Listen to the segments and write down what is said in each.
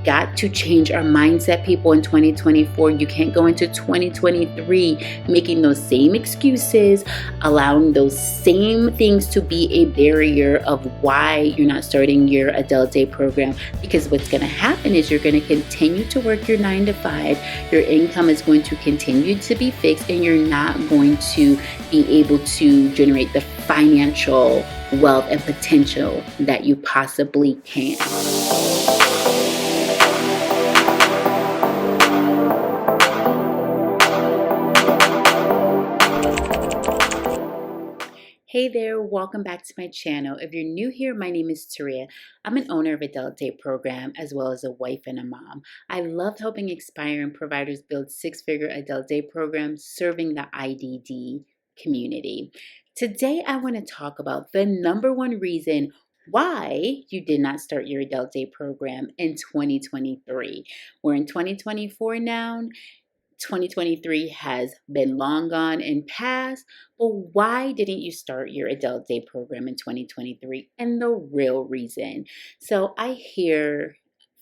got to change our mindset, people, in 2024. You can't go into 2023 making those same excuses, allowing those same things to be a barrier of why you're not starting your adult day program. Because what's going to happen is you're going to continue to work your 9 to 5. Your income is going to continue to be fixed, and you're not going to be able to generate the financial wealth and potential that you possibly can. Hey there, welcome back to my channel. If you're new here, my name is Taria. I'm an owner of Adult Day Program as well as a wife and a mom. I love helping aspiring providers build six-figure adult day programs serving the IDD community. Today, I want to talk about the number one reason why you did not start your adult day program in 2023. We're in 2024 now. 2023 has been long gone and past, but why didn't you start your adult day program in 2023? And the real reason. So I hear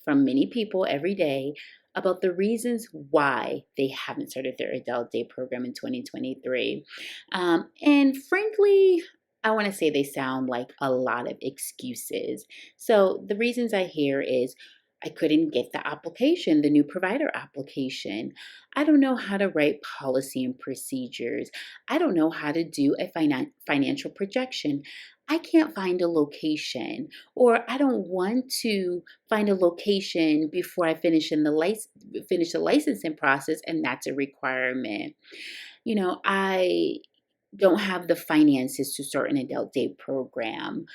from many people every day about the reasons why they haven't started their adult day program in 2023. And frankly, I want to say they sound like a lot of excuses. So the reasons I hear is I couldn't get the application, the new provider application. I don't know how to write policy and procedures. I don't know how to do a financial projection. I can't find a location, or I don't want to find a location before I finish the licensing process, and that's a requirement. I don't have the finances to start an adult day program.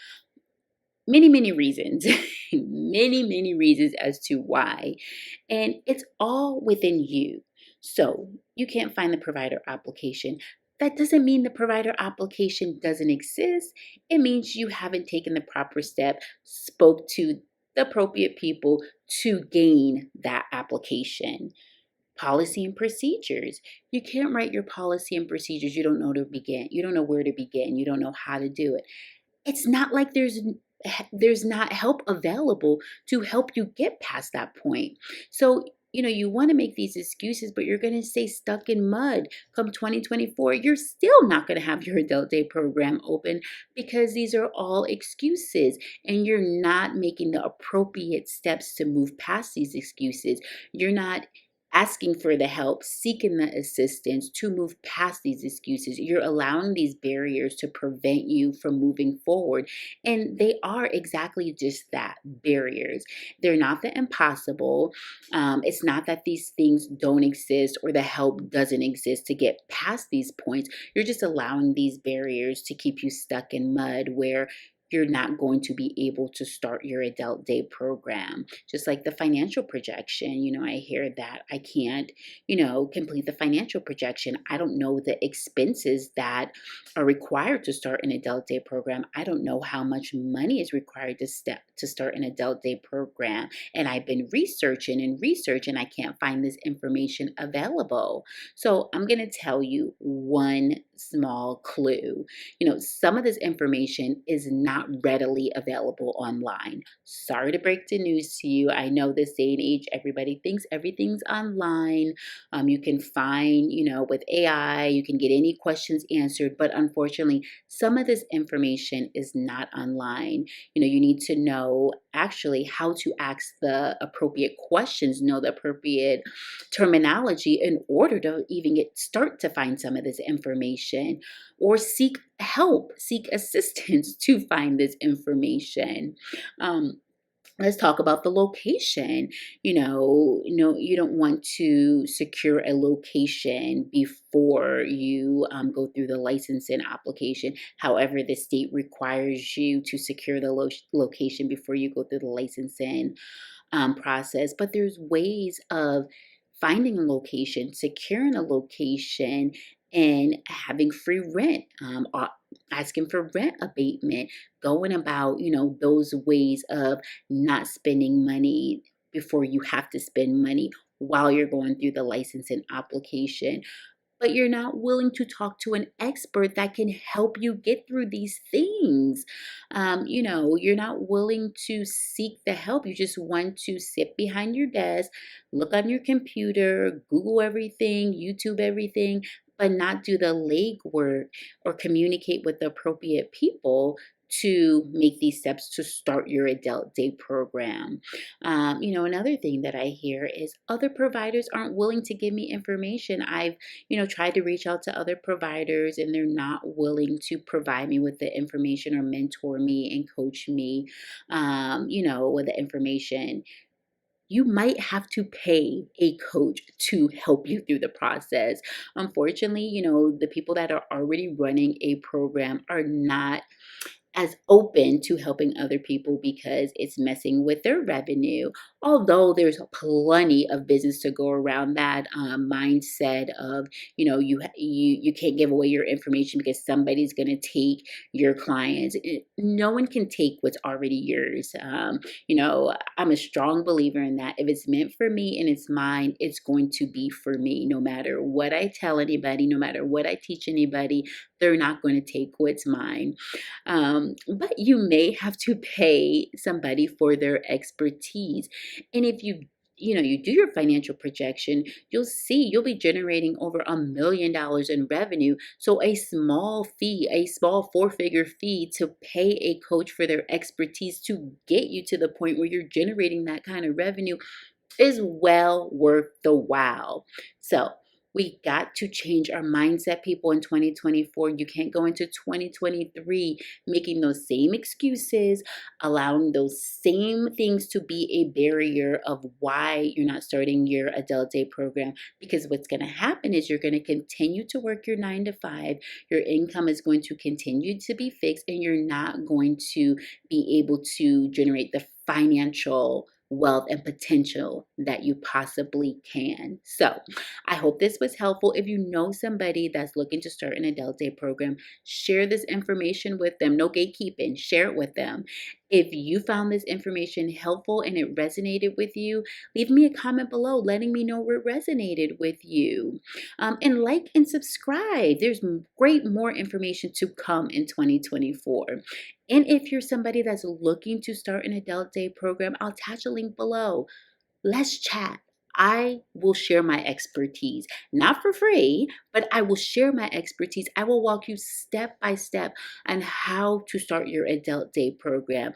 Many reasons, many reasons as to why. And it's all within you. So you can't find the provider application. That doesn't mean the provider application doesn't exist. It means you haven't taken the proper step, spoke to the appropriate people to gain that application. Policy and procedures. You can't write your policy and procedures. You don't know to begin. You don't know where to begin. You don't know how to do it. It's not like there's not help available to help you get past that point. So, you want to make these excuses, but you're going to stay stuck in mud. Come 2024, you're still not going to have your adult day program open because these are all excuses, and you're not making the appropriate steps to move past these excuses. You're not asking for the help, seeking the assistance to move past these excuses. You're allowing these barriers to prevent you from moving forward. And they are exactly just that, barriers. They're not the impossible. It's not that these things don't exist or the help doesn't exist to get past these points. You're just allowing these barriers to keep you stuck in mud where you're not going to be able to start your adult day program. Just like the financial projection, I hear that I can't, complete the financial projection. I don't know the expenses that are required to start an adult day program. I don't know how much money is required to start an adult day program. And I've been researching and I can't find this information available. So I'm going to tell you one small clue. Some of this information is not readily available online. Sorry to break the news to you. I know this day and age, everybody thinks everything's online. You can find, with AI, you can get any questions answered, but unfortunately, some of this information is not online. You need to know actually how to ask the appropriate questions, know the appropriate terminology in order to even start to find some of this information, or seek help, seek assistance to find this information. Let's talk about the location. You don't want to secure a location before you go through the licensing application. However, the state requires you to secure the location before you go through the licensing process. But there's ways of finding a location, securing a location, and having free rent, asking for rent abatement, going about, those ways of not spending money before you have to spend money while you're going through the licensing application. but you're not willing to talk to an expert that can help you get through these things. You're not willing to seek the help. You just want to sit behind your desk, look on your computer, Google everything, YouTube everything, but not do the legwork or communicate with the appropriate people to make these steps to start your adult day program. Another thing that I hear is other providers aren't willing to give me information. I've, tried to reach out to other providers and they're not willing to provide me with the information or mentor me and coach me, with the information. You might have to pay a coach to help you through the process. Unfortunately, the people that are already running a program are not as open to helping other people because it's messing with their revenue. Although there's plenty of business to go around that mindset of, you can't give away your information because somebody's going to take your clients. No one can take what's already yours. I'm a strong believer in that. If it's meant for me and it's mine, it's going to be for me. No matter what I tell anybody, no matter what I teach anybody, they're not going to take what's mine. But you may have to pay somebody for their expertise. And if you do your financial projection, you'll be generating over $1 million in revenue. So a small fee, a small four-figure fee to pay a coach for their expertise to get you to the point where you're generating that kind of revenue is well worth the while. So we got to change our mindset, people, in 2024. You can't go into 2023 making those same excuses, allowing those same things to be a barrier of why you're not starting your adult day program. Because what's going to happen is you're going to continue to work your 9 to 5. Your income is going to continue to be fixed, and you're not going to be able to generate the financial wealth and potential that you possibly can. So I hope this was helpful. If you know somebody that's looking to start an adult day program, share this information with them. No gatekeeping, share it with them. If you found this information helpful and it resonated with you, leave me a comment below letting me know where it resonated with you. And like and subscribe. There's more information to come in 2024. And if you're somebody that's looking to start an adult day program, I'll attach a link below. Let's chat. I will share my expertise, not for free, but I will share my expertise. I will walk you step by step on how to start your adult day program.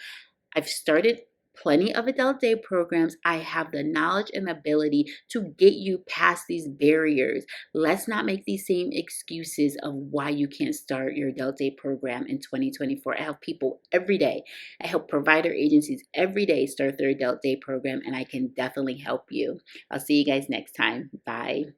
I've started plenty of adult day programs. I have the knowledge and ability to get you past these barriers. Let's not make these same excuses of why you can't start your adult day program in 2024. I help people every day. I help provider agencies every day start their adult day program, and I can definitely help you. I'll see you guys next time. Bye.